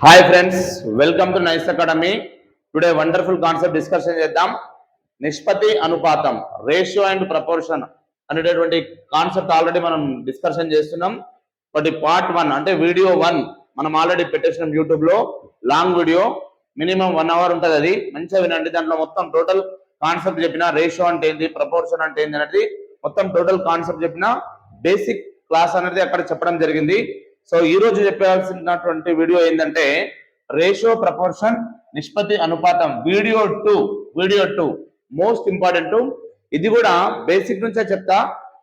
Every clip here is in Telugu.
Hi friends, welcome to nice academy. Today wonderful concept discussion చేద్దాం. నిష్పత్తి అనుపాతం, రేషియో అండ్ ప్రపోర్షన్ అనేటటువంటి కాన్సెప్ట్ ఆల్రెడీ మనం డిస్కషన్ చేస్తున్నాం. బట్ పార్ట్ 1 అంటే వీడియో 1 మనం ఆల్రెడీ పెట్టేసినాం యూట్యూబ్ లో. లాంగ్ వీడియో, మినిమం 1 అవర్ ఉంటుంది. అది మంచిగా వినండి. దాంట్లో మొత్తం టోటల్ కాన్సెప్ట్ చెప్పిన, రేషియో అంటే ఏంది, ప్రపోర్షన్ అంటే ఏంది అనేది మొత్తం టోటల్ కాన్సెప్ట్ చెప్పిన, బేసిక్ క్లాస్ అనేది అక్కడ చెప్పడం జరిగింది. సో ఈ రోజు చెప్పాల్సినటువంటి వీడియో ఏంటంటే రేషియో ప్రపోర్షన్ నిష్పత్తి అనుపాతం వీడియో 2 మోస్ట్ ఇంపార్టెంట్. ఇది కూడా బేసిక్ నుంచే చెప్తా,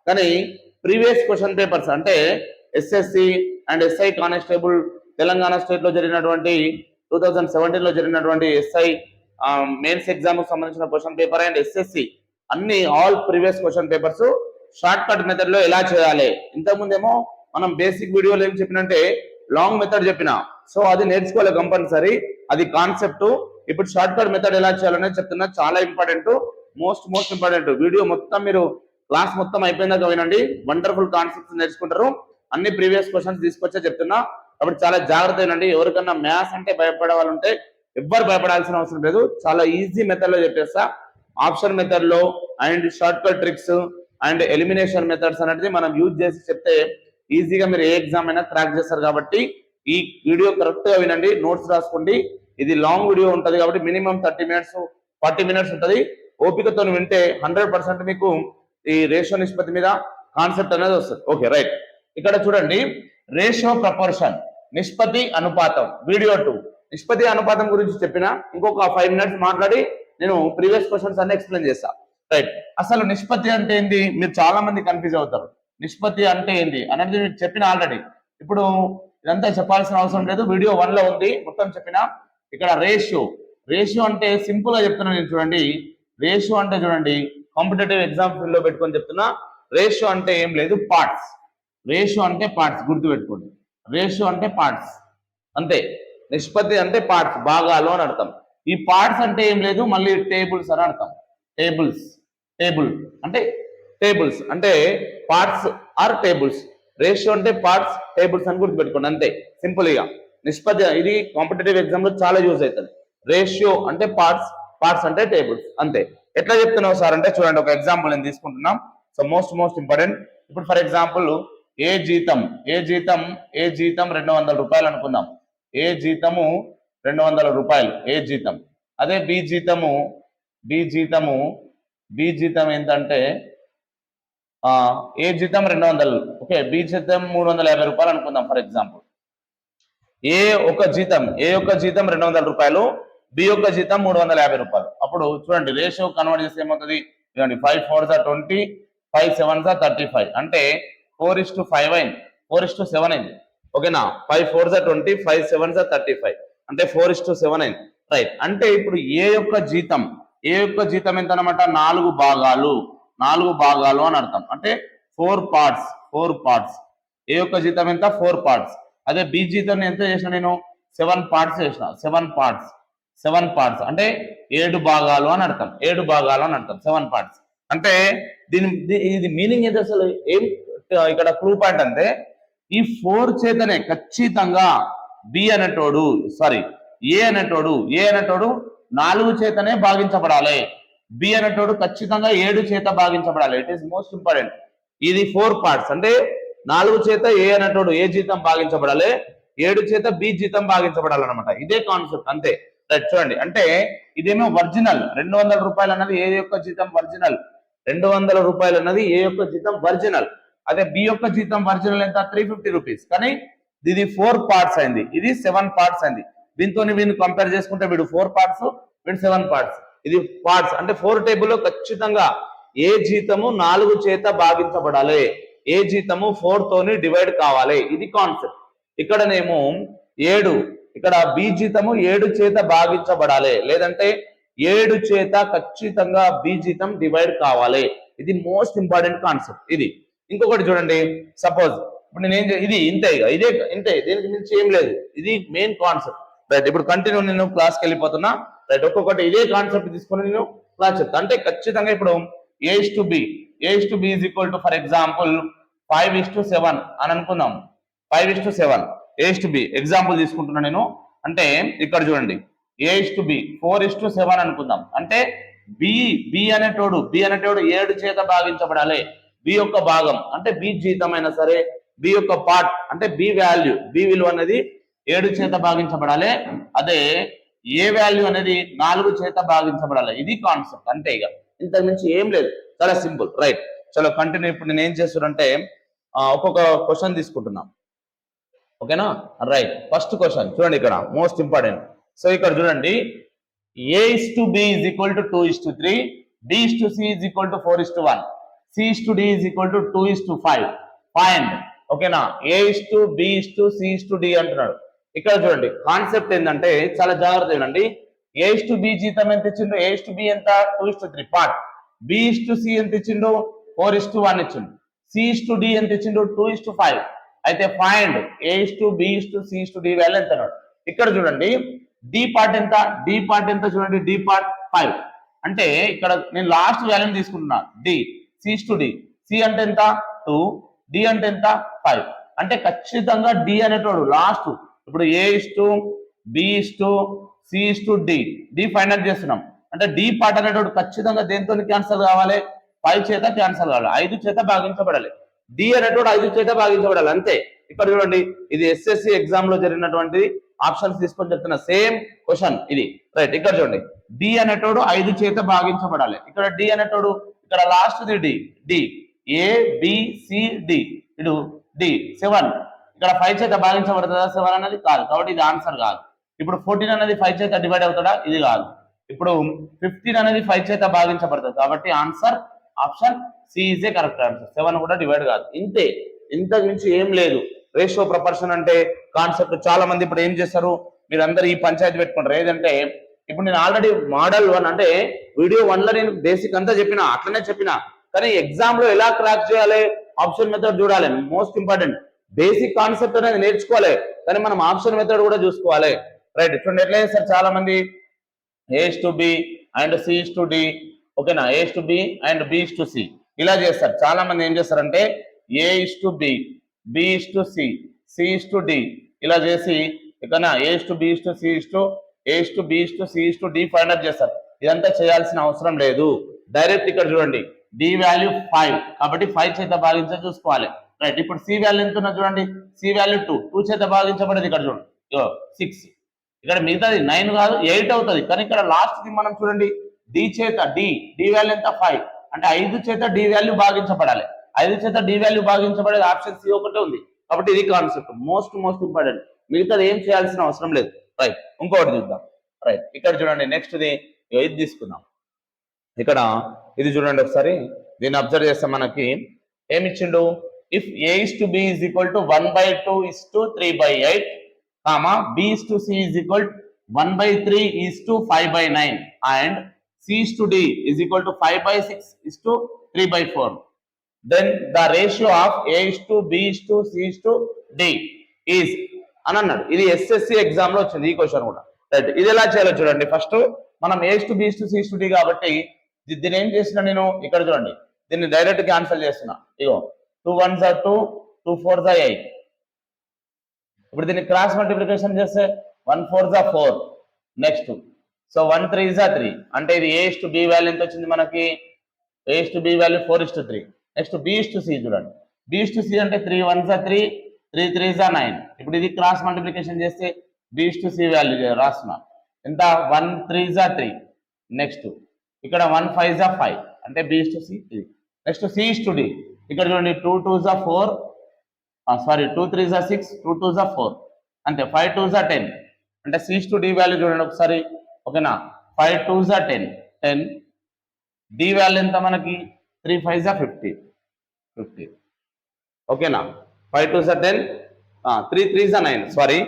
కానీ ప్రీవియస్ క్వశ్చన్ పేపర్స్ అంటే SSC and SI constable Telangana state లో జరిగినటువంటి 2017 లో జరిగినటువంటి ఎస్ఐ మెయిన్స్ ఎగ్జామ్ కు సంబంధించిన క్వశ్చన్ పేపర్ అండ్ ఎస్ఎస్సి అన్ని all previous question papers short cut method లో ఎలా చేయాలి. ఇంతకుముందేమో మనం బేసిక్ వీడియోలో ఏం చెప్పినంటే లాంగ్ మెథడ్ చెప్పిన, సో అది నేర్చుకోవాలి కంపల్సరీ, అది కాన్సెప్ట్. ఇప్పుడు షార్ట్ కట్ మెథడ్ ఎలా చేయాలనేది చెప్తున్నా. చాలా ఇంపార్టెంట్, మోస్ట్ ఇంపార్టెంట్. వీడియో మొత్తం మీరు క్లాస్ మొత్తం అయిపోయిందాక వినండి. వండర్ఫుల్ కాన్సెప్ట్స్ నేర్చుకుంటారు. అన్ని ప్రీవియస్ క్వశ్చన్స్ తీసుకొచ్చే చెప్తున్నా, కాబట్టి చాలా జాగ్రత్త వినండి. ఎవరికన్నా మ్యాథ్స్ అంటే భయపడే వాళ్ళు ఉంటే ఎవ్వరు భయపడాల్సిన అవసరం లేదు. చాలా ఈజీ మెథడ్ లో చెప్పేస్తా. ఆప్షన్ మెథడ్ లో and short cut tricks and elimination methods అనేది మనం యూజ్ చేసి చెప్తే ఈజీగా మీరు ఏ ఎగ్జామ్ అయినా క్రాక్ చేస్తారు. కాబట్టి ఈ వీడియో కరెక్ట్ గా వినండి, నోట్స్ రాసుకోండి. ఇది లాంగ్ వీడియో ఉంటుంది కాబట్టి మినిమం 30 మినిట్స్ 40 మినిట్స్ ఉంటుంది. ఓపికతో వింటే 100% మీకు ఈ రేషియో నిష్పత్తి మీద కాన్సెప్ట్ అనేది వస్తుంది. Okay, right. ఇక్కడ చూడండి, రేషియో ప్రపోర్షన్ నిష్పత్తి అనుపాతం వీడియో 2 నిష్పత్తి అనుపాతం గురించి చెప్పిన. ఇంకొక 5 మినిట్స్ మాట్లాడి నేను ప్రీవియస్ క్వశ్చన్స్ అన్ని ఎక్స్ప్లెయిన్ చేస్తా. రైట్. అసలు నిష్పత్తి అంటే ఏంది, మీరు చాలా మంది కన్ఫ్యూజ్ అవుతారు. నిష్పత్తి అంటే ఏంది అనేది మీకు చెప్పిన ఆల్రెడీ. ఇప్పుడు ఇదంతా చెప్పాల్సిన అవసరం లేదు, వీడియో 1 లో ఉంది, మొత్తం చెప్పిన. ఇక్కడ రేషియో అంటే సింపుల్ గా చెప్తున్నా నేను. చూడండి, రేషియో అంటే చూడండి, కాంపిటేటివ్ ఎగ్జామ్ ఫీల్డ్ లో పెట్టుకొని చెప్తున్నా. రేషియో అంటే ఏం లేదు, పార్ట్స్. రేషియో అంటే పార్ట్స్, గుర్తు పెట్టుకోండి. రేషియో అంటే పార్ట్స్ అంతే. నిష్పత్తి అంటే పార్ట్స్, భాగాలు అని అర్థం. ఈ పార్ట్స్ అంటే ఏం లేదు, మళ్ళీ టేబుల్స్ అని అర్థం. టేబుల్స్ అంటే పార్ట్స్ ఆర్ టేబుల్స్. రేషియో అంటే పార్ట్స్, టేబుల్స్ అని గుర్తుపెట్టుకోండి అంతే, సింపుల్ గా. నిష్పత్తి ఇది కాంపిటేటివ్ ఎగ్జామ్ లో చాలా యూజ్ అవుతుంది. రేషియో అంటే పార్ట్స్ అంటే టేబుల్స్ అంతే. ఎట్లా చెప్తున్నావు సార్ అంటే చూడండి, ఒక ఎగ్జాంపుల్ నేను తీసుకుంటున్నాం. So most important. ఇప్పుడు ఫర్ ఎగ్జాంపుల్ ఏ జీతం 200 రూపాయలు అనుకుందాం. ఏ జీతము 200 రూపాయలు ఏ జీతం. అదే బి జీతం ఏంటంటే ఏ జీతం 200, ఓకే, బి జీతం 350 రూపాయలు అనుకుందాం ఫర్ ఎగ్జాంపుల్. ఏ యొక్క జీతం 200 రూపాయలు, బి యొక్క జీతం 350 రూపాయలు. అప్పుడు చూడండి, రేషియో కన్వర్ట్ చేస్తే ఏమవుతుంది, 5 4 20, 5 7 35, అంటే 4:5 అయింది, 4:7 అయింది. ఓకేనా, 5 4 20, 5 7 35, అంటే 4:7 అయింది. రైట్. అంటే ఇప్పుడు ఏ యొక్క జీతం ఎంత అనమాట, 4 భాగాలు అని అర్థం. అంటే 4 పార్ట్స్. ఏ యొక్క జీతం ఎంత, 4 పార్ట్స్. అదే బి జీతం ఎంత చేసిన నేను, 7 పార్ట్స్ చేసిన. 7 పార్ట్స్ అంటే 7 భాగాలు అని అర్థం. 7 పార్ట్స్ అంటే ఇది మీనింగ్ ఏంటి అసలు, ఏం ఇక్కడ క్లూ పాయింట్ అంటే ఈ 4 చేతనే ఖచ్చితంగా ఏ అనేటోడు 4 చేతనే భాగించబడాలి. బి అనేటోడు ఖచ్చితంగా 7 చేత భాగించబడాలి. It is most important. ఇది 4 పార్ట్స్ అంటే 4 చేత ఏ అనేటోడు ఏ జీతం భాగించబడాలి, 7 చేత బి జీతం భాగించబడాలన్నమాట. ఇదే కాన్సెప్ట్ అంతే. రైట్. చూడండి, అంటే ఇదేమో ఒరిజినల్ 200 రూపాయలు అన్నది ఏ యొక్క జీతం ఒరిజినల్. 200 రూపాయలు అన్నది ఏ యొక్క జీతం ఒరిజినల్. అదే బి యొక్క జీతం ఒరిజినల్ ఎంత, 350 రూపీస్. కానీ ఇది 4 పార్ట్స్ అయింది, ఇది 7 పార్ట్స్ అయింది. దీంతో వీడిని కంపేర్ చేసుకుంటే వీడు 4 పార్ట్స్, వీడు 7 పార్ట్స్. ఇది పార్ట్స్ అంటే 4 టేబుల్ లో ఖచ్చితంగా ఏ జీతము 4 చేత భాగించబడాలి, ఏ జీతము 4 తోని డివైడ్ కావాలి. ఇది కాన్సెప్ట్. ఇక్కడనేమో 7, ఇక్కడ బి జీతము 7 చేత భాగించబడాలి, లేదంటే 7 చేత ఖచ్చితంగా బి జీతం డివైడ్ కావాలి. ఇది మోస్ట్ ఇంపార్టెంట్ కాన్సెప్ట్. ఇది ఇంకొకటి చూడండి, సపోజ్ ఇప్పుడు ఇది ఇంతే, దీనికి మించి ఏం లేదు. ఇది మెయిన్ కాన్సెప్ట్. రైట్. ఇప్పుడు కంటిన్యూ నేను క్లాస్కి వెళ్ళిపోతున్నా. రైట్. ఒక్కొక్కటి ఇదే కాన్సెప్ట్ తీసుకుని నేను క్లాస్ చెప్తా. అంటే ఖచ్చితంగా ఇప్పుడు A:B is equal to for example 5:7 అని అనుకుందాం. 5:7 A:B ఎగ్జాంపుల్ తీసుకుంటున్నా నేను. అంటే ఇక్కడ చూడండి A:B 4:7 అనుకుందాం. అంటే బి అనేటోడు 7 చేత భాగించబడాలి. బి యొక్క భాగం అంటే బి జీతం అయినా సరే, బి యొక్క పార్ట్ అంటే బి విలువ అనేది 7 చేత భాగించబడాలి. అదే ఏ వాల్యూ అనేది 4 చేత భాగించబడాలి. ఇది కాన్సెప్ట్ అంతే. ఇక ఇంతకు మించి ఏం లేదు, చాలా సింపుల్. రైట్, చలో కంటిన్యూ. ఇప్పుడు నేను ఏం చేస్తున్నానంటే ఒక్కొక్క క్వశ్చన్ తీసుకుంటున్నాం. ఓకేనా? రైట్, ఫస్ట్ క్వశ్చన్ చూడండి, ఇక్కడ మోస్ట్ ఇంపార్టెంట్. సో ఇక్కడ చూడండి, A:B is equal to 2:3, B:C is equal to 4:1, C:D is equal to 2:5. Find. ఓకేనా? A:B:C:D అంటున్నాడు. ఇక్కడ చూడండి కాన్సెప్ట్ ఏంటంటే చాలా జాగ్రత్త వినండి. A:B జీతం ఎంత ఇచ్చిండు? A:B ఎంత? 2:3 పార్ట్. B:C ఎంత ఇచ్చిండు? 4:1 ఇచ్చిండు. C:D ఎంత ఇచ్చిండు? 2:5. అయితే ఫైండ్ A:B:C:D వాల్యూ ఎంత అన్నాడు. ఇక్కడ చూడండి డి పార్ట్ ఎంత? డి పార్ట్ ఎంత చూడండి, డి పార్ట్ 5. అంటే ఇక్కడ నేను లాస్ట్ వాల్యూని తీసుకుంటున్నా, డి. C:D, సి అంటే ఎంత? 2, డి అంటే ఎంత? 5. అంటే ఖచ్చితంగా డి అనేటోడు లాస్ట్. ఇప్పుడు A:B:C:D డి ఫైండ్ అవుట్ చేస్తున్నాం. అంటే డి పార్ట్ అనేటోడు ఖచ్చితంగా దేంతో క్యాన్సల్ కావాలి? 5 చేత క్యాన్సల్ కావాలి, 5 చేత భాగించబడాలి. డి అనేటోడు 5 చేత భాగించబడాలి అంతే. ఇక్కడ చూడండి, ఇది ఎస్ఎస్సి ఎగ్జామ్ లో జరిగినటువంటి ఆప్షన్స్ తీసుకొని చెప్తున్నా, సేమ్ క్వశ్చన్ ఇది. రైట్, ఇక్కడ చూడండి డి అనేటోడు 5 చేత భాగించబడాలి. ఇక్కడ డి అనేటోడు, ఇక్కడ లాస్ట్ డి, డి ABCD, ఇటు డి 7. ఇక్కడ 5 చేత భాగించబడుతుందా 7 అనేది? కాదు, కాబట్టి ఇది ఆన్సర్ కాదు. ఇప్పుడు 14 అనేది 5 చేత డివైడ్ అవుతాడా? ఇది కాదు. ఇప్పుడు 15 అనేది 5 చేత భాగించబడుతుంది, కాబట్టి answer option C is a correct answer. 7 కూడా డివైడ్ కాదు. ఇంతే, ఇంతకు మించి ఏం లేదు. రేషియో ప్రపోర్షన్ అంటే కాన్సెప్ట్ చాలా మంది ఇప్పుడు ఏం చేస్తారు, మీరు అందరు ఈ పంచాయతీ పెట్టుకుంటారు. ఏదంటే ఇప్పుడు నేను ఆల్రెడీ మోడల్ 1 అంటే వీడియో 1 లో నేను బేసిక్ అంతా చెప్పిన, అట్లనే చెప్పిన. కానీ ఎగ్జామ్ లో ఎలా క్రాక్ చేయాలి, ఆప్షన్ మెథడ్ చూడాలి. మోస్ట్ ఇంపార్టెంట్ బేసిక్ కాన్సెప్ట్ అనేది నేర్చుకోవాలి, కానీ మనం ఆప్షన్ మెథడ్ కూడా చూసుకోవాలి. రైట్, చూడండి ఎట్లా చేస్తారు చాలా మంది, A:B అండ్ C:D. ఓకేనా? A:B అండ్ B:C ఇలా చేస్తారు. చాలా మంది ఏం చేస్తారంటే A:B, B:C, C:D ఇలా చేసి ఇక్కడ A:B:C:D ఫైండ్ అవుట్ చేస్తారు. ఇదంతా చేయాల్సిన అవసరం లేదు. డైరెక్ట్ ఇక్కడ చూడండి డి వాల్యూ 5, కాబట్టి 5 చేత భాగించ చూసుకోవాలి. రైట్, ఇప్పుడు సి వాల్యూ ఎంత ఉన్నా చూడండి, సి వాల్యూ 2 చేత భాగించబడేది. ఇక్కడ చూడండి 6, ఇక్కడ మిగతాది 9 కాదు 8 అవుతుంది. కానీ ఇక్కడ లాస్ట్ ది మనం చూడండి డి చేత డి వాల్యూ ఎంత? 5. అంటే 5 చేత డి వాల్యూ భాగించబడాలి. 5 చేత డి వాల్యూ భాగించబడేది ఆప్షన్ సి ఒకటే ఉంది. కాబట్టి ఇది కాన్సెప్ట్ మోస్ట్ ఇంపార్టెంట్. మిగతాది ఏం చేయాల్సిన అవసరం లేదు. రైట్, ఇంకోటి చూద్దాం. రైట్, ఇక్కడ చూడండి నెక్స్ట్ ది ఇది తీసుకుందాం. ఇక్కడ ఇది చూడండి ఒకసారి, దీన్ని అబ్జర్వ్ చేస్తే మనకి ఏమి ఇచ్చిండు? If A:B is equal to 1/2:3/8, B:C is equal to 1/3:5/9 and C:D is equal to 5/6:3/4, then the ratio of A:B:C:D is అని అన్నాడు. ఇది ఎస్ఎస్సి ఎగ్జామ్ లో వచ్చింది ఈ క్వశ్చన్ కూడా. రైట్, ఇది ఎలా చేయాలో చూడండి. ఫస్ట్ మనం A:B:C:D కాబట్టి దీన్ని ఏం చేసినా నేను, ఇక్కడ చూడండి దీన్ని డైరెక్ట్ క్యాన్సిల్ చేస్తున్నా. ఇగో 2 1s are 2, 2 4s are 8. ఇప్పుడు దీన్ని క్రాస్ మల్టిప్లికేషన్ చేస్తే 1 4s are 4. Next so 1 3s are 3. అంటే ఇది A:B వాల్యూ ఎంత వచ్చింది మనకి? A:B value 4:3. నెక్స్ట్ B:C చూడండి, B:C అంటే 3 1s are 3, 3 3s are 9. ఇప్పుడు ఇది క్రాస్ మల్టిప్లికేషన్ చేస్తే B:C వాల్యూ రాస్తున్నా ఎంత? 1 3s are 3. నెక్స్ట్ ఇక్కడ 1 5s are 5, అంటే B:C ఇది. నెక్స్ట్ C:D, ఇక్కడ చూడండి 2 2s are 4, 2 3s are 6, 2 2s are 4, అంటే 5 2s are 10. అంటే C:D వాల్యూ చూడండి ఒకసారి. ఓకేనా? 5 2s are 10, 10. డి వాల్యూ ఎంత మనకి? 3 5s are 50. ఓకేనా? 5 2s are 10, 3 3s are 9. Sorry,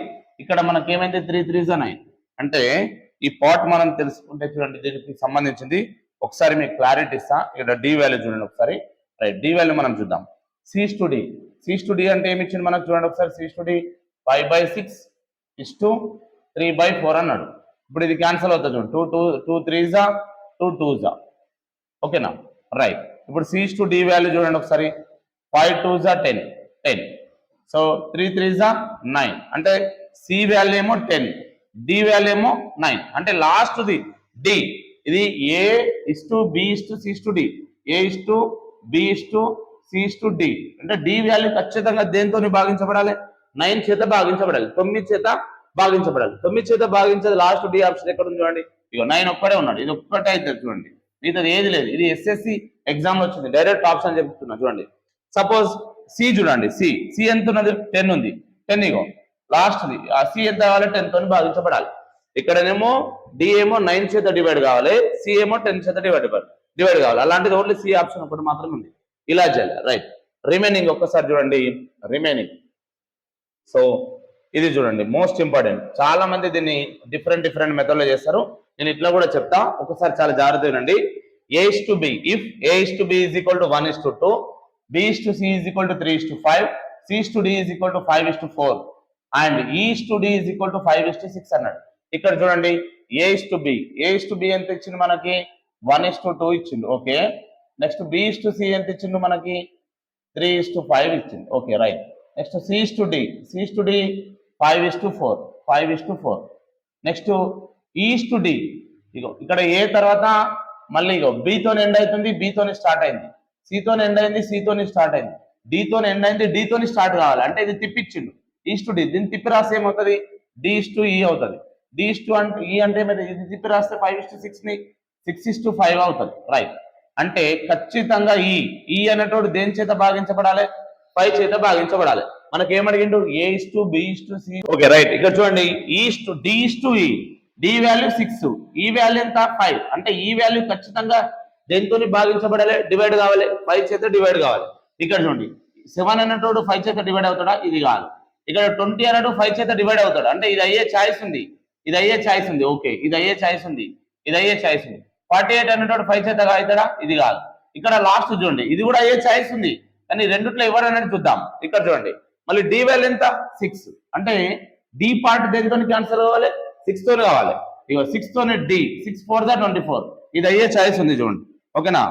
ఇక్కడ మనకి ఏమైంది? 3 3s are 9. అంటే ఈ పార్ట్ మనం తెలుసుకుంటే చూడండి దీనికి సంబంధించింది ఒకసారి మీకు క్లారిటీ ఇస్తా. ఇక్కడ డి వాల్యూ చూడండి ఒకసారి. రైట్, డి వాల్యూ మనం చూద్దాం. C:D అంటే ఏమి ఇచ్చింది మనకు చూడండి ఒకసారి. C:D 5/6:3/4 అన్నాడు. ఇప్పుడు ఇది క్యాన్సల్ అవుతుంది చూడండి. 2 3s are 2 2s are. ఓకేనా? రైట్, ఇప్పుడు C:D వాల్యూ చూడండి ఒకసారి. 5 2s are 10, 10. So 3 3s are 9, అంటే సి వాల్యూ ఏమో 10, డి వాల్యూ ఏమో 9 అంటే లాస్ట్ది డి. ఇది A:B:C:D, A:B:C:D అంటే డి వాల్యూ ఖచ్చితంగా దేంతో భాగించబడాలి? 9 చేత భాగించబడాలి, 9 చేత భాగించబడాలి. 9 చేత భాగించేది లాస్ట్ డి ఆప్షన్ ఎక్కడ ఉంది చూడండి. ఇక 9 ఒక్కడే ఉన్నాడు, ఇది ఒక్కటే అయితే చూడండి, మిగతాది ఏది లేదు. ఇది ఎస్ఎస్సి ఎగ్జామ్ లో వచ్చింది, డైరెక్ట్ ఆప్షన్ చెప్తున్నా చూడండి. సపోజ్ సి చూడండి, సి ఎంత ఉన్నది? 10 ఉంది. 10 ఇగో లాస్ట్ది ఆ సి ఎంత కావాలి? 10 తోని భాగించబడాలి. ఇక్కడనేమో డి ఏమో 9 చేత డివైడ్ కావాలి, సి ఏమో 10 చేత డివైడ్ కావాలి. అలాంటిది ఓన్లీ సి ఆప్షన్ ఒకటి మాత్రమే ఉంది. ఇలా చేయాలి, రైట్. రిమైనింగ్ ఒక్కసారి చూడండి, రిమైనింగ్. సో ఇది చూడండి మోస్ట్ ఇంపార్టెంట్. చాలా మంది దీన్ని డిఫరెంట్ మెథడ్ లో చేస్తారు. నేను ఇట్లా కూడా చెప్తా, ఒకసారి చాలా జాగ్రత్త వినండి. A:B, if A:B is equal to 1:2, B:C is equal to 3:5, C:D is equal to 5:4 and E:D is equal to 5:6 అన్నాడు. ఇక్కడ చూడండి A:B ఎంత ఇచ్చింది మనకి? 1:2 ఇచ్చిండు. ఓకే, నెక్స్ట్ B:C ఎంత ఇచ్చిండు మనకి? 3:5 ఇచ్చింది. Okay, right. Next C:D 5:4. Next E:D ఇగో ఇక్కడ ఏ తర్వాత మళ్ళీ ఇగో B తోని ఎండ్ అవుతుంది, B తోని స్టార్ట్ అయింది, C తోని ఎండ్ అయింది, C తోని స్టార్ట్ అయింది, D తోని ఎండ్ అయింది, D తోని స్టార్ట్ కావాలి. అంటే ఇది తిప్పిచ్చిండు E:D. దీన్ని తిప్పి రాస్తే ఏమవుతుంది? D:E అవుతుంది. D:E అంటే ఏమైతే ఇది తిప్పి రాస్తే 5:6 ని 6:5 అవుతుంది, రైట్. అంటే ఖచ్చితంగా ఈ అనేటోడు దేని చేత భాగించబడాలి? 5 చేత భాగించబడాలి. మనకి ఏమడిగిండు? A:B:C. Okay, right. ఇక్కడ చూడండి D:E, డి వాల్యూ 6, ఈ వాల్యూ ఎంత? 5. అంటే ఈ వాల్యూ ఖచ్చితంగా దేంతో భాగించబడాలి? డివైడ్ కావాలి, 5 చేత డివైడ్ కావాలి. ఇక్కడ చూడండి 7 అనేటోడు 5 చేత డివైడ్ అవుతాడా? ఇది కాదు. ఇక్కడ 20 అనేటు 5 చేత డివైడ్ అవుతాడు, అంటే ఇది అయ్యే ఛాయిస్ ఉంది, ఇది అయ్యే ఛాయిస్ ఉంది. ఓకే, ఇది అయ్యే ఛాయిస్ ఉంది, ఇది అయ్యే ఛాయిస్ ఉంది. 48 అనేటోడు 5 చేత అవుతాడా? ఇది కాదు. ఇక్కడ లాస్ట్ చూడండి, ఇది కూడా అయ్యే ఛాయిస్ ఉంది, కానీ రెండిట్లో ఎవరు అనేది చూద్దాం. ఇక్కడ చూడండి మళ్ళీ డి వాల్యూ ఎంత? 6. అంటే డి పార్ట్ దేనితో క్యాన్సల్ కావాలి? 6 తోనే కావాలి. ఇక 6 తోనే డి, 6 4 24. ఇది అయ్యే ఛాయిస్ ఉంది చూడండి. ఓకేనా?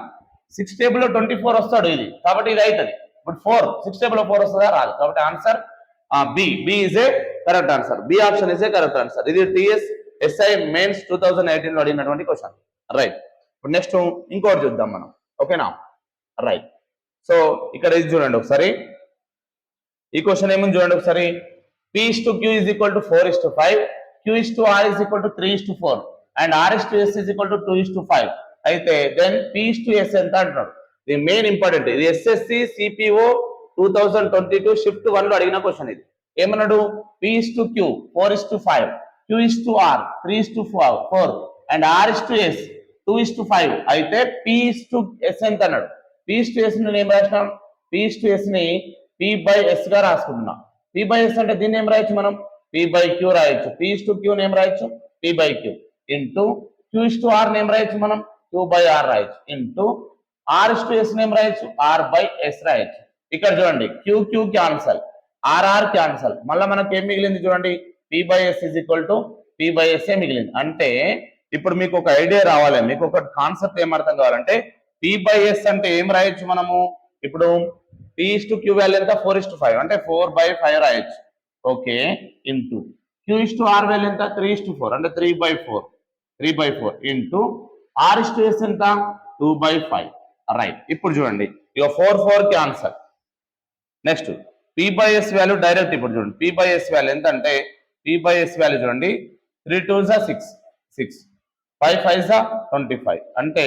6 టేబుల్ లో 24 వస్తాడు ఇది, కాబట్టి ఇది అవుతుంది. బట్ 6 టేబుల్ లో 4 వస్తుందా? రాదు. కాబట్టి answer B is a correct answer. B option is a correct answer. ఇది TSSI మెయిన్స్ 2018 లో అడిగినటువంటి క్వశ్చన్, రైట్. ఇప్పుడు నెక్స్ట్ ఇంకోటి చూద్దాం మనం. ఓకేనా, రైట్. సో ఇక్కడ ఇది చూడండి ఒకసారి, ఈ క్వశ్చన్ ఏముంది చూడండి ఒకసారి. P:Q is equal to 4:5, Q:R is equal to 3:4 and R:S is equal to 2:5. అయితే దెన్ P:S ఎంత అంటున్నాడు? ఇది మెయిన్ ఇంపార్టెంట్. ఇది SSC CPO 2022 షిఫ్ట్ 1 లో అడిగిన క్వశ్చన్. ఇది ఏమన్నాడు? P:Q 4:5, Q:R 3:4 and R:S 2:5. అయితే P:S ఎంత అన్నాడు? P:S ని ఏం రాసినాం? P:S ని P/S గా రాసుకుంటున్నాం. P/S అంటే దీన్ని ఏం రాయొచ్చు మనం? P/Q రాయొచ్చు. P:Q నేమ్ రాయొచ్చు P/Q ఇంటూ Q:R నేమ్ రాయొచ్చు మనం Q/R రాయొచ్చు ఇంటూ R:S నేమ్ రాయొచ్చు R/S రాయొచ్చు. ఇక్కడ చూడండి QQ క్యాన్సల్, RR క్యాన్సల్, మళ్ళీ మనకి ఏం మిగిలింది చూడండి? P/S is equal to P/S ఏ మిగిలింది. అంటే ఇప్పుడు మీకు ఒక ఐడియా రావాలి, మీకు ఒక కాన్సెప్ట్ ఏం అర్థం కావాలంటే P/S అంటే ఏం రాయొచ్చు మనము? ఇప్పుడు P:Q వాల్యూ ఎంత? 4:5 అంటే 4/5 రాయొచ్చు. ఓకే, ఇంటూ Q:R వాల్యూ ఎంత? 3:4 అంటే 3/4 ఇంటూ R:S ఎంత? 2/5, రైట్. ఇప్పుడు చూడండి ఇక 4 cancel. Next P/S value direct ఇప్పుడు చూడండి. P/S వాల్యూ ఎంత అంటే P/S వాల్యూ చూడండి 3 2 6, 5 5 25. అంటే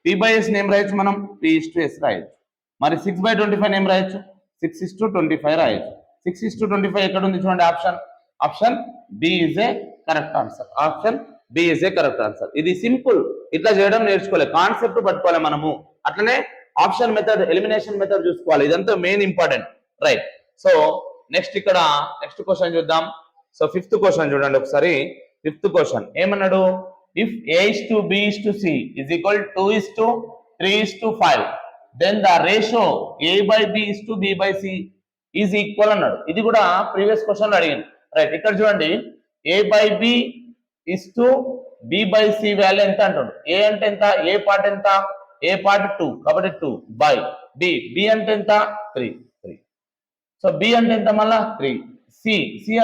P/S నేమ్ రాయొచ్చు మనం P:S రాయొచ్చు. మరి 6/25 నేమ్ రాయొచ్చు 6:25 రాయొచ్చు. 6:25 ఎక్కడ ఉంది చూడండి? Option B is a correct answer. Option B is a correct answer. ఇది సింపుల్, ఇట్లా చేయడం నేర్చుకోవాలి, కాన్సెప్ట్ పట్టుకోవాలి మనము. అట్లనే ఆప్షన్ మెథడ్, ఎలిమినేషన్ మెథడ్ చూసుకోవాలి. ఇదంతా main important, right. So next ఇక్కడ నెక్స్ట్ క్వశ్చన్ చూద్దాం. సో 5th క్వశ్చన్ చూడండి ఒకసారి. 5th క్వశ్చన్ ఏమన్నాడు? If A:B:C is equal 2:3:5 then the ratio A/B:B/C is equal అన్నాడు. ఇది కూడా ప్రీవియస్ క్వశ్చన్ లో అడిగింది, రైట్. ఇక్కడ చూడండి A/B:B/C వాల్యూ ఎంత అంటాడు? ఏ అంటే ఎంత? ఏ పార్ట్ ఎంత? ఏ పార్ట్ 2 కాబట్టి 2 బై B అంటే ఎంత? 3. సో B అంటే ఎంత? మళ్ళా 3. C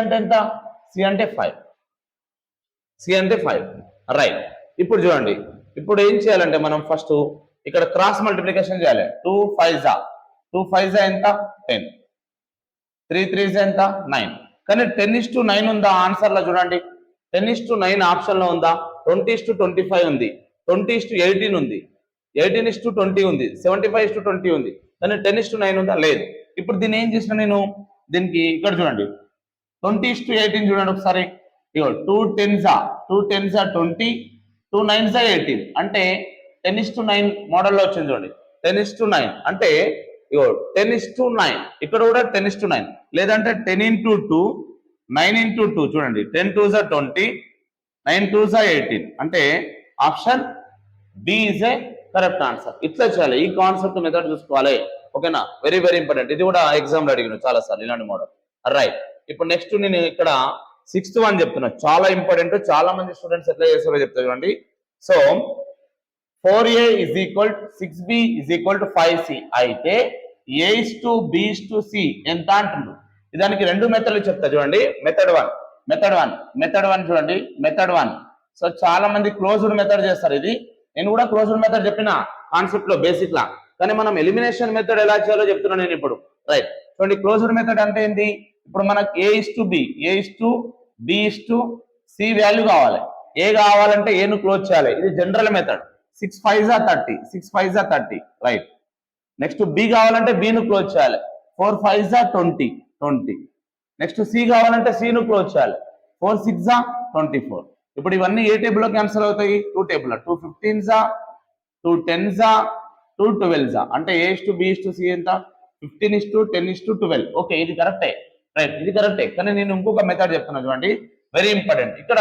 అంటే ఎంత? C అంటే 5. సి అంటే 5. రైట్. ఇప్పుడు చూడండి, ఇప్పుడు ఏం చేయాలంటే మనం ఫస్ట్ ఇక్కడ క్రాస్ మల్టిప్లికేషన్ చేయాలి. 2 5 ఎంత 10, 3 3 ఎంత 9. కానీ 10:9 ఉందా ఆన్సర్ లో? చూడండి 10:9 ఆప్షన్ లో ఉందా? 20:25 ఉంది, 20:18 ఉంది, 18:20 ఉంది, 75:20 ఉంది. కానీ 10:9 ఉందా? లేదు. ఇప్పుడు దీన్ని ఏం చేసిన నేను, దీనికి ఇక్కడ చూడండి 20:18 చూడండి ఒకసారి. ఇగో 2 10s 20, 2 9s 18 అంటే 10:9 మోడల్లో వచ్చింది చూడండి. 10:9 అంటే ఇగో 10:9, ఇక్కడ కూడా 10:9, లేదంటే 10x2 9x2 చూడండి 10 2s 20, 9 2s 18 అంటే option B is a correct answer. ఇట్లా చేయాలి, ఈ కాన్సెప్ట్ మెథడ్ చూసుకోవాలి. ఓకేనా, వెరీ వెరీ ఇంపార్టెంట్. ఇది కూడా ఎగ్జామ్ లో అడిగిన చాలా సార్లు ఇలాంటి మోడల్. రైట్. ఇప్పుడు నెక్స్ట్ నేను ఇక్కడ 6th వన్ చెప్తున్నా, చాలా ఇంపార్టెంట్. చాలా మంది స్టూడెంట్స్ ఎట్లా చేస్తారో చెప్తా చూడండి. So 4a is equal to 6b is equal to 5c అయితే a:b:c ఎంత అంటున్నారు. దానికి రెండు మెథడ్లు చెప్తా చూడండి. మెథడ్ వన్ చూడండి, మెథడ్ 1. సో చాలా మంది క్లోజ్డ్ మెథడ్ చేస్తారు. ఇది నేను కూడా క్లోజ్డ్ మెథడ్ చెప్పిన కాన్సెప్ట్ లో బేసిక్ లా, కానీ మనం ఎలిమినేషన్ మెథడ్ ఎలా చేయాలో చెప్తున్నాను నేను ఇప్పుడు. రైట్. చూడండి, క్లోజ్డ్ మెథడ్ అంటే ఏంటి? ఇప్పుడు మనకు a:b:c వాల్యూ కావాలి. ఏ కావాలంటే ఏను క్లోజ్ చేయాలి. ఇది general method. 6 5s 30. Right. Next B కావాలంటే బి ను క్లోజ్ చేయాలి. 4 5s 20. నెక్స్ట్ సి కావాలంటే సి ను క్లోజ్ చేయాలి. 4 6s 24. ఇప్పుడు ఇవన్నీ ఏ టేబుల్ లో క్యాన్సిల్ అవుతాయి? 2 టేబుల్. 2 15s 2 10s 2 12s అంటే a:b:c ఎంత? 15:10:12. ఓకే, ఇది కరెక్టే. రైట్, ఇది కరెక్టే. కానీ నేను ఇంకొక మెథడ్ చెప్తున్నా చూడండి, వెరీ ఇంపార్టెంట్. ఇక్కడ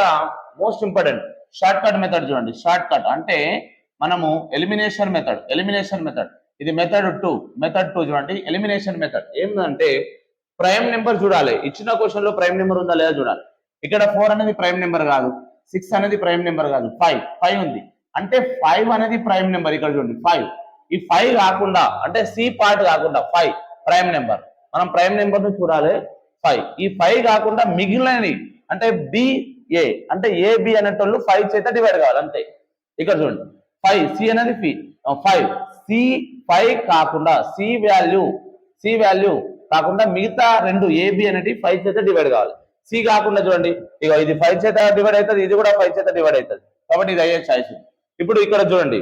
most important short cut method చూడండి. షార్ట్ కట్ అంటే మనము ఎలిమినేషన్ మెథడ్. ఇది మెథడ్ 2 చూడండి. ఎలిమినేషన్ మెథడ్ ఏంటంటే ప్రైమ్ నెంబర్ చూడాలి. ఇచ్చిన క్వశ్చన్ లో ప్రైమ్ నెంబర్ ఉందా లేదా చూడాలి. ఇక్కడ 4 అనేది ప్రైమ్ నెంబర్ కాదు, 6 అనేది ప్రైమ్ నెంబర్ కాదు, 5 ఉంది అంటే 5 అనేది ప్రైమ్ నెంబర్. ఇక్కడ చూడండి 5. ఈ 5 కాకుండా అంటే సి పార్ట్ కాకుండా 5 ప్రైమ్ నెంబర్. మనం ప్రైమ్ నెంబర్ ను చూడాలి 5. ఈ 5 కాకుండా మిగిలినవి అంటే బిఏ అంటే ఏబి అనేటోళ్ళు 5 చేత డివైడ్ కావాలి అంతే. ఇక్కడ చూడండి 5 సి అనేది 5 సి 5 కాకుండా సి వాల్యూ కాకుండా మిగతా రెండు ఏబి అనేది 5 చేత డివైడ్ కావాలి. సి కాకుండా చూడండి, ఇక ఇది 5 చేత డివైడ్ అవుతుంది, ఇది కూడా 5 చేత డివైడ్ అవుతుంది. కాబట్టి ఇది అయ్యే ఛాయిస్. ఇప్పుడు ఇక్కడ చూడండి,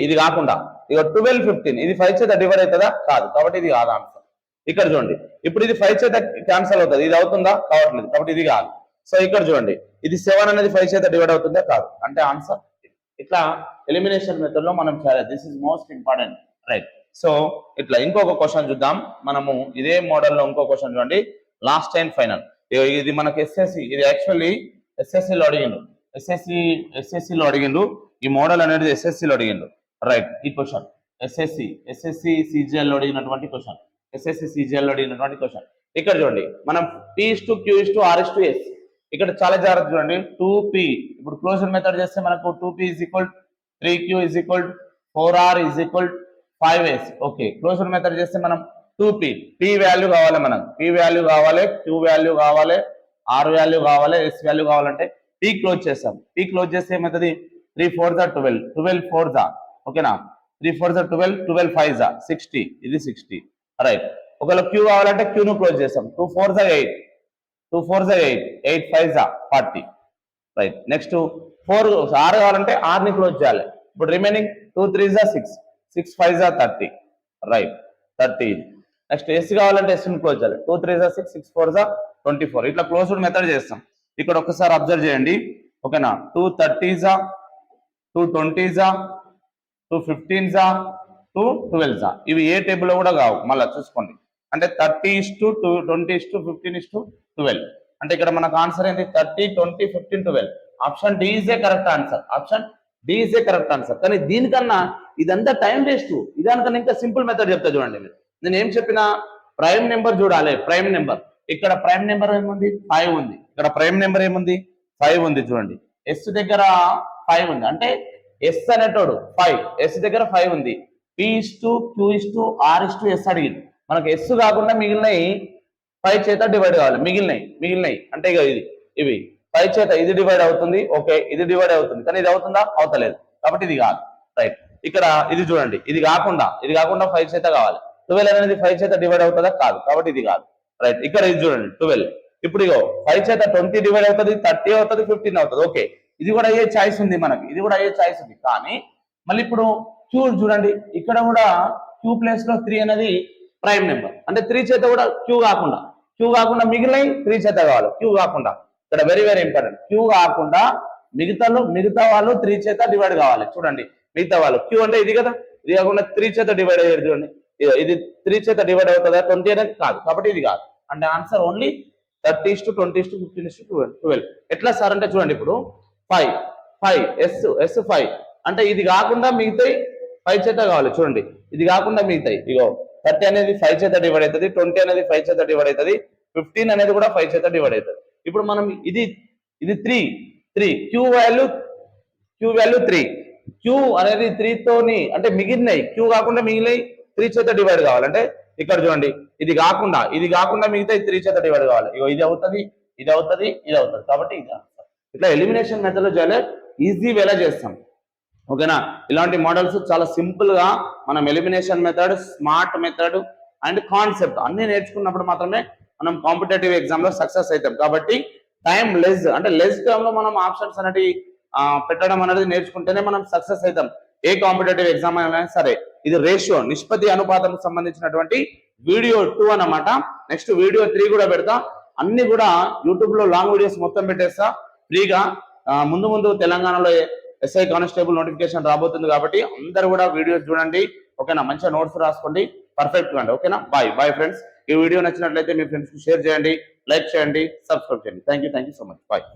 ఇది కాకుండా ఇక 12 15 ఇది 5 చేత డివైడ్ అవుతుందా? కాదు. కాబట్టి ఇది కాదు ఆన్సర్. ఇక్కడ చూడండి, ఇప్పుడు ఇది 5 చేత క్యాన్సల్ అవుతుంది, ఇది అవుతుందా? కావట్లేదు. కాబట్టి ఇది కాదు. సో ఇక్కడ చూడండి, ఇది 7 అనేది 5 చేత డివైడ్ అవుతుందా? కాదు. అంటే ఆన్సర్ ఇట్లా ఎలిమినేషన్ మెథడ్ లో మనం చేయాలి. This is most important. Right. So ఇట్లా ఇంకొక క్వశ్చన్ చూద్దాం మనము. ఇదే మోడల్ లో ఇంకో క్వశ్చన్ చూడండి, లాస్ట్ అండ్ ఫైనల్. ఇది మనకి ఎస్ఎస్సి, ఇది యాక్చువల్లీ ఎస్ఎస్సిలో అడిగిండు. ఈ మోడల్ అనేది ఎస్ఎస్సిలో అడిగిండు. రైట్. ఈ క్వశ్చన్ ఎస్ఎస్సి సిజిఎల్ లో అడిగినటువంటి క్వశ్చన్. ఇక్కడ చూడండి, మనం P:Q:R:S. ఇక్కడ చాలా జాగ్రత్త చూడండి. 2P ఇప్పుడు క్లోజర్ మెథడ్ చేస్తే మనకు 2P = 3Q = 4R = 5S. Okay, closure method చేస్తే మనం 2P P వాల్యూ కావాలి, మనకు P వాల్యూ కావాలి, Q వాల్యూ కావాలి, R వాల్యూ కావాలి, S వాల్యూ కావాలంటే P క్లోజ్ చేస్తాం. P క్లోజ్ చేస్తే ఏమవుతుంది? 3 4s 12, 12 4s. ఓకేనా, 3 4s 12, 12 5s 60. ఇది 60. రైట్. ఒకవేళ Q కావాలంటే Q ను క్లోజ్ చేస్తాం. 2 4s 8, 8 5s 40. Right. Next 4 R కావాలంటే R ని క్లోజ్ చేయాలి. ఇప్పుడు remaining 2 3s 6, 6 5s 30. Right, 30. Next S కావాలంటే S ని క్లోజ్ చేయాలి. 2 3s 6, 6 4s 24. ఇట్లా క్లోజ్డ్ మెథడ్ చేస్తాం. ఇక్కడ ఒకసారి అబ్జర్వ్ చేయండి. ఓకేనా, 2 30s 2 20s 2 15s 2 12s. ఇవి ఏ టేబుల్ లో కూడా కావు, మళ్ళీ చూసుకోండి. అంటే 30:20:15:12. అంటే ఇక్కడ మనకు ఆన్సర్ ఏంటి? 30 20 15 12. Option D is a correct answer. కానీ దీనికన్నా ఇదంతా టైం వేస్ట్. ఇదానికన్నా ఇంకా సింపుల్ మెథడ్ చెప్తా చూడండి. నేను ఏం చెప్పినా ప్రైమ్ నెంబర్ చూడాలి. ప్రైమ్ నెంబర్, ఇక్కడ ప్రైమ్ నెంబర్ ఏముంది? 5 ఉంది. ఇక్కడ ప్రైమ్ నెంబర్ ఏముంది? 5 ఉంది. చూడండి, ఎస్ దగ్గర 5 ఉంది అంటే ఎస్ అనేటోడు 5, ఎస్ దగ్గర 5 ఉంది. P:Q:R:S అడిగింది. మనకు ఎస్ కాకుండా మిగిలినవి 5 చేత డివైడ్ కావాలి. మిగిలినవి అంటే ఇక ఇవి 5 చేత ఇది డివైడ్ అవుతుంది, ఓకే ఇది డివైడ్ అవుతుంది, కానీ ఇది అవుతుందా? అవుతలేదు, కాబట్టి ఇది కాదు. రైట్, ఇక్కడ ఇది చూడండి, ఇది కాకుండా 5 చేత కావాలి. 12 అనేది 5 చేత డివైడ్ అవుతుందా? కాదు, కాబట్టి ఇది కాదు. రైట్, ఇక్కడ ఇది చూడండి 12. ఇప్పుడు ఇగో 5 చేత 20 డివైడ్ అవుతుంది, 30 అవుతుంది, 15 అవుతుంది. ఓకే, ఇది కూడా అయ్యే ఛాయిస్ ఉంది మనకి, ఇది కూడా అయ్యే ఛాయిస్ ఉంది. కానీ మళ్ళీ ఇప్పుడు క్యూ చూడండి, ఇక్కడ కూడా క్యూ ప్లేస్ లో 3 అనేది ప్రైమ్ నెంబర్, అంటే 3 చేత కూడా క్యూ కాకుండా మిగిలిన 3 చేత కావాలి. క్యూ కాకుండా, ఇక్కడ వెరీ వెరీ ఇంపార్టెంట్, క్యూ కాకుండా మిగతా వాళ్ళు 3 చేత డివైడ్ కావాలి. చూడండి మిగతా వాళ్ళు, క్యూ అంటే ఇది కదా, ఇది కాకుండా 3 చేత డివైడ్ అయ్యేది చూడండి, ఇది 3 చేత డివైడ్ అవుతుందా? 20 అనేది కాదు, కాబట్టి ఇది కాదు. అంటే ఆన్సర్ ఓన్లీ 30:20:15:12. ఎట్లా సార్ అంటే చూడండి, ఇప్పుడు 5 ఎస్ 5 అంటే ఇది కాకుండా మిగతాయి 5 చేత కావాలి. చూడండి ఇది కాకుండా మిగతాయి, ఇగో 30 అనేది 5 చేత డివైడ్ అవుతుంది, 20 అనేది 5 చేత డివైడ్ అవుతుంది, 15 అనేది కూడా 5 చేత డివైడ్ అవుతుంది. ఇప్పుడు మనం ఇది 3 క్యూ వాల్యూ 3, క్యూ అనేది 3 తోని, అంటే మిగిలినవి క్యూ కాకుండా మిగిలినవి 3 చేత డివైడ్ కావాలంటే ఇక్కడ చూడండి, ఇది కాకుండా మిగతా 3 చేత డివైడ్ కావాలి. ఇగో ఇది అవుతుంది, కాబట్టి ఇది ఆన్సర్. ఇట్లా ఎలిమినేషన్ మెథడ్ లో చేయాలి, ఈజీ వేలా చేస్తాం. ఓకేనా, ఇలాంటి మోడల్స్ చాలా సింపుల్ గా మనం elimination method, smart method and concept అన్ని నేర్చుకున్నప్పుడు మాత్రమే మనం కాంపిటేటివ్ ఎగ్జామ్ లో సక్సెస్ అవుతాం. కాబట్టి టైం లెస్, అంటే లెస్ టైమ్ లో మనం ఆప్షన్స్ అనేవి పెట్టడం అనేది నేర్చుకుంటేనే మనం సక్సెస్ అవుతాం ఏ కాంపిటేటివ్ ఎగ్జామ్ అయినా సరే. ఇది రేషియో, నిష్పత్తి అనుపాతం సంబంధించినటువంటి వీడియో 2 అన్నమాట. నెక్స్ట్ వీడియో 3 కూడా పెడతా, అన్ని కూడా యూట్యూబ్ లో లాంగ్ వీడియోస్ మొత్తం పెట్టేస్తా ఫ్రీగా. ముందు తెలంగాణలో ఎస్ఐ కానిస్టేబుల్ నోటిఫికేషన్ రాబోతుంది, కాబట్టి అందరు కూడా వీడియోస్ చూడండి. ఓకేనా, మంచిగా నోట్స్ రాసుకోండి, పర్ఫెక్ట్ గా. ఓకేనా, బాయ్ ఫ్రెండ్స్. ఈ వీడియో నచ్చినట్లయితే మీ ఫ్రెండ్స్ కి షేర్ చేయండి, లైక్ చేయండి, సబ్స్క్రైబ్ చేయండి. Thank you so much. Bye.